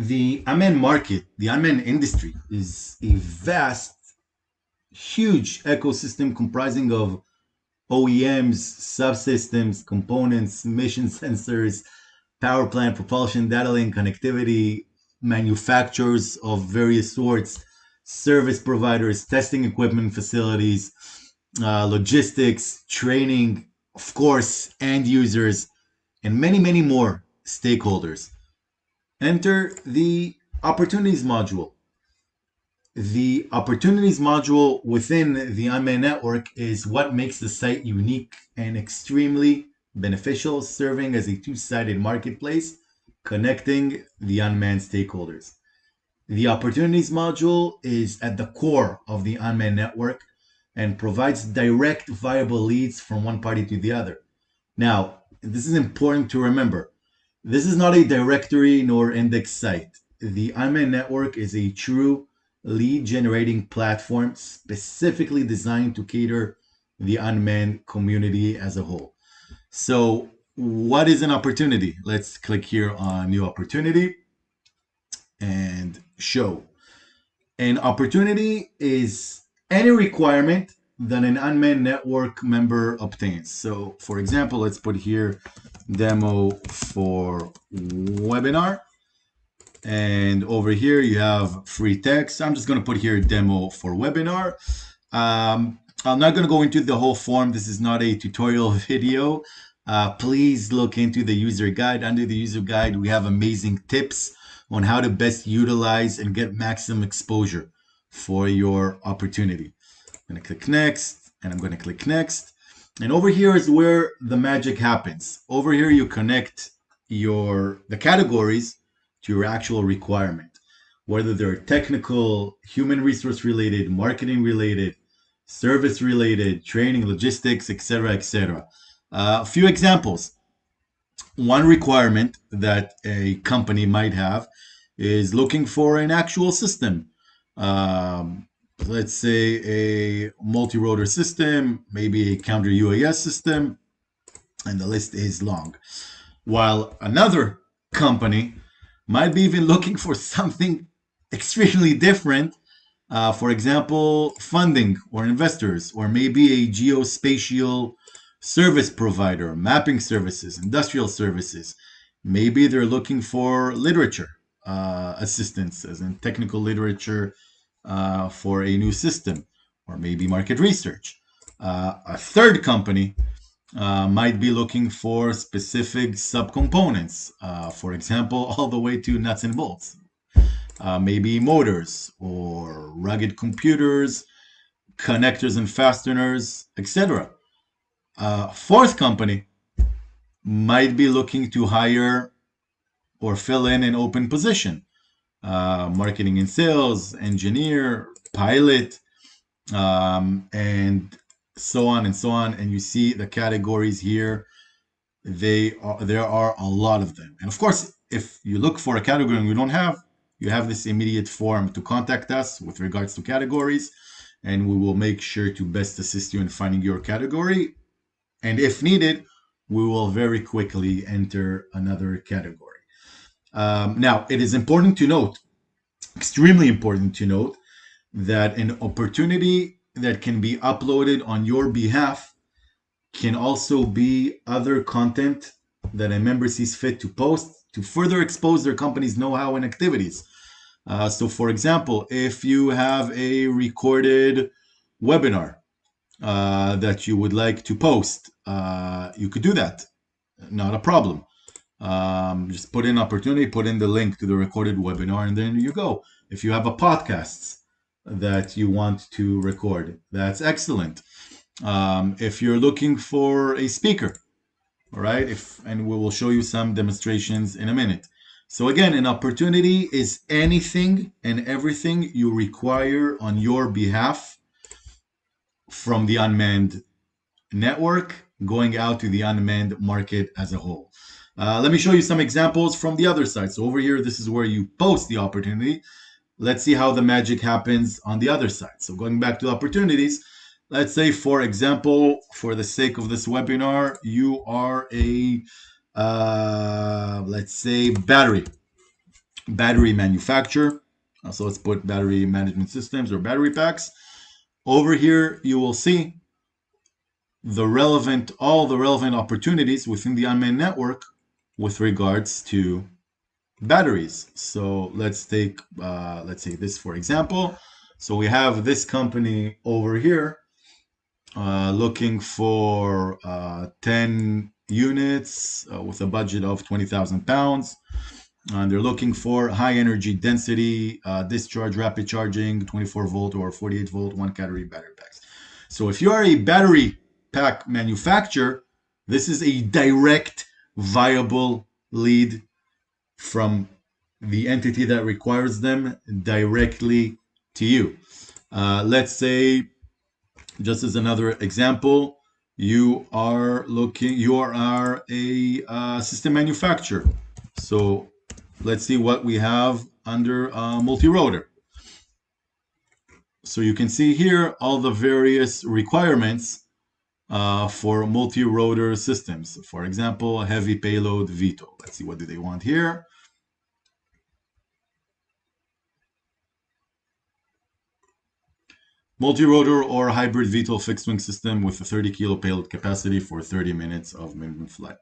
The unmanned market, the unmanned industry, is a vast, huge ecosystem comprising of OEMs, subsystems, components, mission sensors, power plant, propulsion, data link, connectivity, manufacturers of various sorts, service providers, testing equipment facilities, logistics, training, of course, end users, and many, many more stakeholders. Enter the opportunities module. The opportunities module within the Unmanned Network is what makes the site unique and extremely beneficial, serving as a two-sided marketplace connecting the unmanned stakeholders. The opportunities module is at the core of the Unmanned Network and provides direct viable leads from one party to the other. Now, this is important to remember. This is not a directory nor index site. The Unmanned Network is a true lead generating platform specifically designed to cater the unmanned community as a whole. So, what is an opportunity? Let's click here on new opportunity and show. An opportunity is any requirement that an unmanned network member obtains. So, for example, let's put here demo for webinar. And over here, you have free text. I'm just going to put here demo for webinar. I'm not going to go into the whole form. This is not a tutorial video. Please look into the user guide. Under the user guide, we have amazing tips on how to best utilize and get maximum exposure for your opportunity. I'm going to click next, and I'm going to click next. And over here is where the magic happens. Over here, you connect the categories to your actual requirement, whether they're technical, human resource related, marketing related, service related, training, logistics, etc., etc. A few examples. One requirement that a company might have is looking for an actual system. Let's say a multi-rotor system, maybe a counter UAS system, and the list is long. While another company might be even looking for something extremely different, for example, funding or investors, or maybe a geospatial service provider, mapping services, industrial services. Maybe they're looking for literature assistance, as in technical literature for a new system, or maybe market research. A third company might be looking for specific subcomponents, for example, all the way to nuts and bolts. Maybe motors or rugged computers, connectors and fasteners, etc. Fourth company might be looking to hire or fill in an open position. Marketing and sales, engineer, pilot, and so on and so on. And you see the categories here. There are a lot of them. And of course, if you look for a category and we don't have, you have this immediate form to contact us with regards to categories, and we will make sure to best assist you in finding your category. And if needed, we will very quickly enter another category. Now, it is important to note, extremely important to note, that an opportunity that can be uploaded on your behalf can also be other content that a member sees fit to post to further expose their company's know-how and activities. So, for example, if you have a recorded webinar that you would like to post, you could do that. Not a problem. Just put in opportunity, put in the link to the recorded webinar, and then you go. If you have a podcast that you want to record, that's excellent. If you're looking for a speaker, all right, and we will show you some demonstrations in a minute. So again, an opportunity is anything and everything you require on your behalf from the unmanned network going out to the unmanned market as a whole. Let me show you some examples from the other side. So over here, this is where you post the opportunity. Let's see how the magic happens on the other side. So going back to opportunities, let's say, for example, for the sake of this webinar, you are a, let's say, battery battery manufacturer. So let's put battery management systems or battery packs. Over here, you will see all the relevant opportunities within the unmanned network with regards to batteries. So let's take, let's say this for example. So we have this company over here looking for 10 units with a budget of £20,000. And they're looking for high energy density, discharge, rapid charging, 24 volt or 48 volt, one category battery packs. So if you are a battery pack manufacturer, this is a direct viable lead from the entity that requires them directly to you. Let's say, just as another example, you are a system manufacturer. So let's see what we have under multi-rotor. So you can see here all the various requirements for multi-rotor systems. For example, heavy payload VTOL. Let's see, what do they want here? Multi-rotor or hybrid VTOL fixed-wing system with a 30-kilo payload capacity for 30 minutes of minimum flight.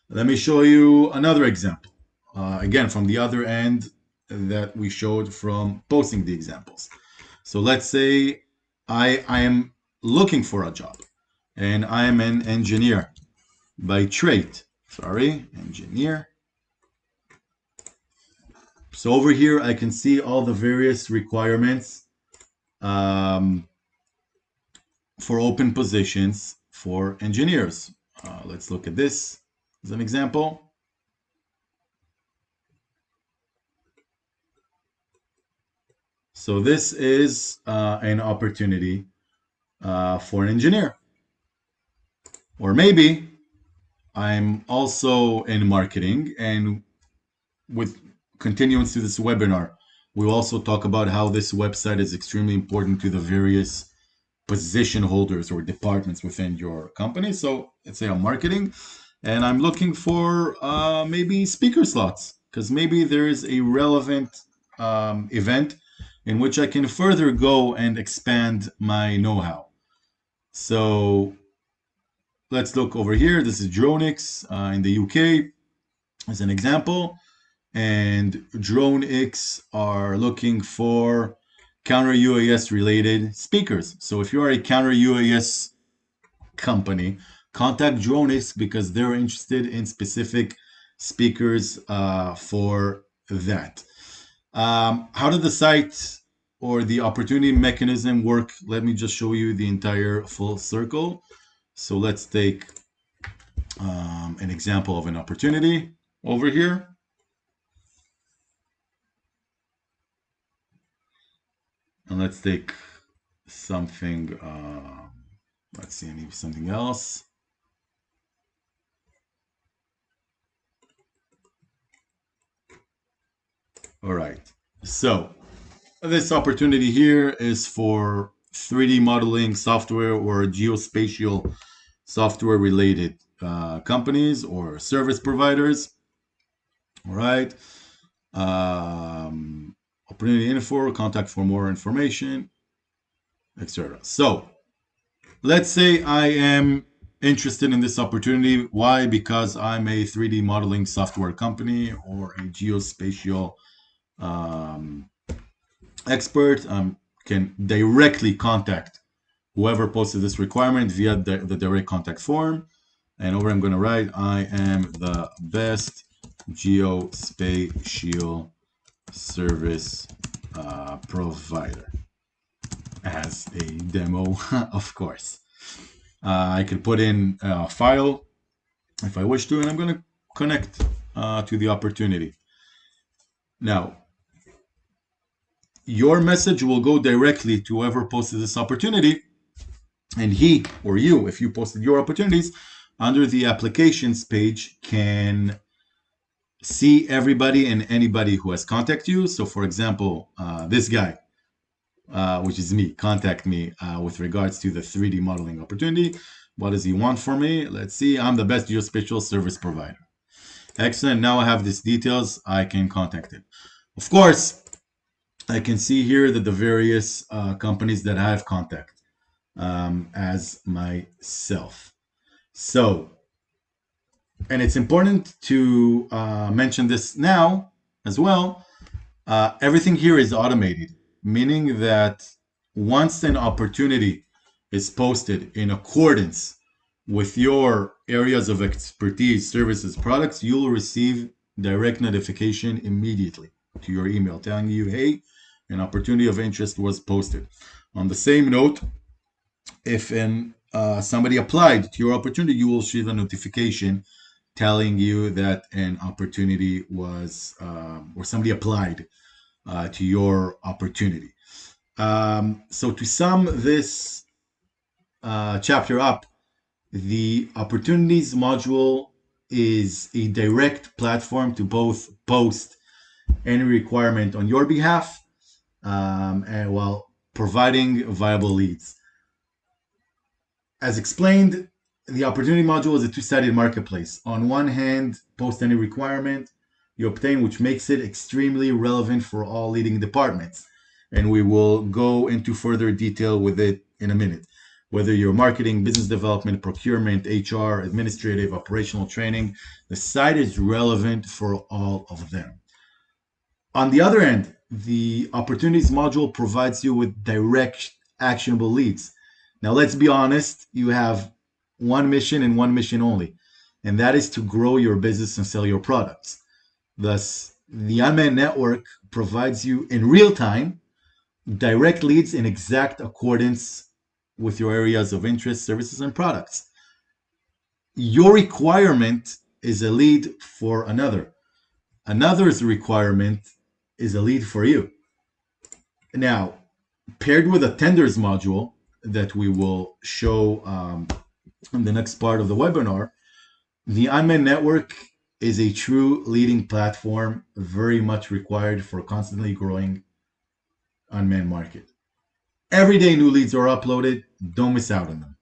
Let me show you another example. Again, from the other end that we showed from posting the examples. So let's say I am looking for a job and I am an engineer by trade. Engineer. So over here, I can see all the various requirements for open positions for engineers. Let's look at this as an example. So this is an opportunity for an engineer. Or maybe I'm also in marketing, and with continuance to this webinar, we'll also talk about how this website is extremely important to the various position holders or departments within your company. So let's say I'm marketing and I'm looking for maybe speaker slots, because maybe there is a relevant event in which I can further go and expand my know-how. So let's look over here. This is Dronix in the UK as an example. And Dronix are looking for counter UAS related speakers. So if you are a counter UAS company, contact Dronix because they're interested in specific speakers for that. How did the site or the opportunity mechanism work? Let me just show you the entire full circle. So let's take an example of an opportunity over here. And let's take something, let's see, I need something else. All right, so this opportunity here is for 3D modeling software or geospatial software related companies or service providers. All right. Opportunity info, contact for more information, etc. So let's say I am interested in this opportunity. Why? Because I'm a 3D modeling software company or a geospatial expert. Can directly contact whoever posted this requirement via the direct contact form. And over I'm going to write, I am the best geospatial service provider, as a demo, of course. I could put in a file if I wish to, and I'm going to connect to the opportunity. Now, your message will go directly to whoever posted this opportunity, and he or you, if you posted your opportunities, under the applications page can see everybody and anybody who has contacted you. So for example, this guy, which is me, contact me with regards to the 3D modeling opportunity. What does he want from me? Let's see. I'm the best geospatial service provider. Excellent. Now I have these details. I can contact him. Of course, I can see here that the various companies that I have contact as myself. So, and it's important to mention this now as well. Everything here is automated, meaning that once an opportunity is posted in accordance with your areas of expertise, services, products, you'll receive direct notification immediately to your email telling you, hey, an opportunity of interest was posted. On the same note, if somebody applied to your opportunity, you will receive a notification telling you that an opportunity was, or somebody applied to your opportunity. So to sum this chapter up, the opportunities module is a direct platform to both post any requirement on your behalf and while providing viable leads. As explained, the opportunity module is a two-sided marketplace. On one hand, post any requirement you obtain, which makes it extremely relevant for all leading departments. And we will go into further detail with it in a minute. Whether you're marketing, business development, procurement, HR, administrative, operational training, the site is relevant for all of them. On the other end, the opportunities module provides you with direct actionable leads. Now, let's be honest, you have one mission and one mission only, and that is to grow your business and sell your products. Thus, the Unmanned Network provides you in real time direct leads in exact accordance with your areas of interest, services, and products. Your requirement is a lead for another. Another's requirement is a lead for you. Now, paired with a tenders module that we will show in the next part of the webinar, the Unmanned Network is a true leading platform, very much required for constantly growing unmanned market. Every day new leads are uploaded. Don't miss out on them.